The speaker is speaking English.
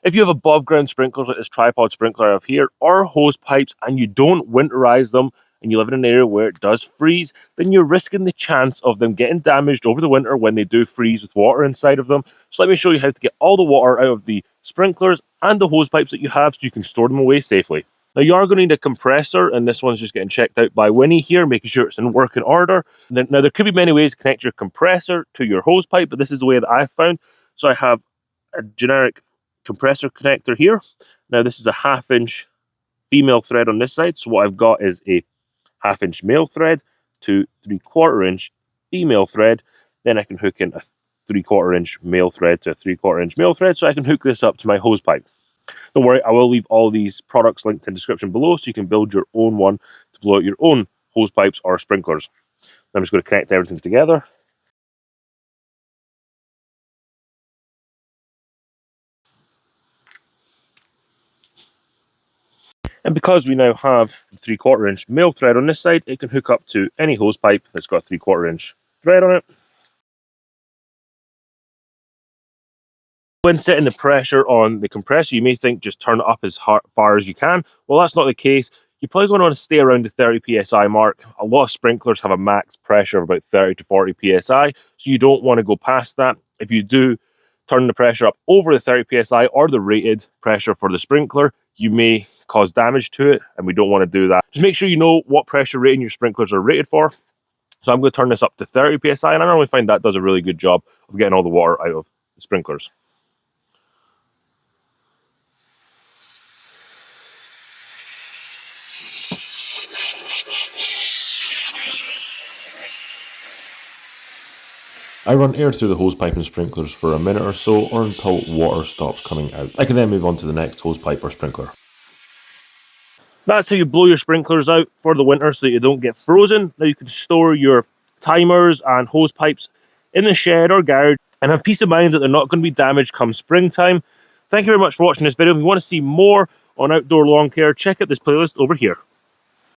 If you have above ground sprinklers like this tripod sprinkler I have here, or hose pipes, and you don't winterize them, and you live in an area where it does freeze, then you're risking the chance of them getting damaged over the winter when they do freeze with water inside of them. So let me show you how to get all the water out of the sprinklers and the hose pipes that you have so you can store them away safely. Now you are going to need a compressor, and this one's just getting checked out by Winnie here, making sure it's in working order. Now there could be many ways to connect your compressor to your hose pipe, but this is the way that I've found. So I have a generic compressor connector here. Now this is a 1/2 inch female thread on this side, so what I've got is a 1/2 inch male thread to 3/4 inch female thread. Then I can hook in a 3/4 inch male thread to a 3/4 inch male thread, so I can hook this up to my hose pipe. Don't worry, I will leave all these products linked in the description below so you can build your own one to blow out your own hose pipes or sprinklers. I'm just going to connect everything together. And because we now have the 3/4 inch male thread on this side, it can hook up to any hose pipe that's got a 3/4 inch thread on it. When setting the pressure on the compressor, you may think just turn it up as far as you can. Well, that's not the case. You're probably going to want to stay around the 30 psi mark. A lot of sprinklers have a max pressure of about 30 to 40 psi, so you don't want to go past that. If you do turn the pressure up over the 30 psi or the rated pressure for the sprinkler, you may cause damage to it, and we don't want to do that. Just make sure you know what pressure rating your sprinklers are rated for. So I'm going to turn this up to 30 psi, and I normally find that does a really good job of getting all the water out of the sprinklers. I run air through the hose pipe and sprinklers for a minute or so, or until water stops coming out. I can then move on to the next hose pipe or sprinkler. That's how you blow your sprinklers out for the winter so that you don't get frozen. Now you can store your timers and hose pipes in the shed or garage and have peace of mind that they're not going to be damaged come springtime. Thank you very much for watching this video. If you want to see more on outdoor lawn care, check out this playlist over here.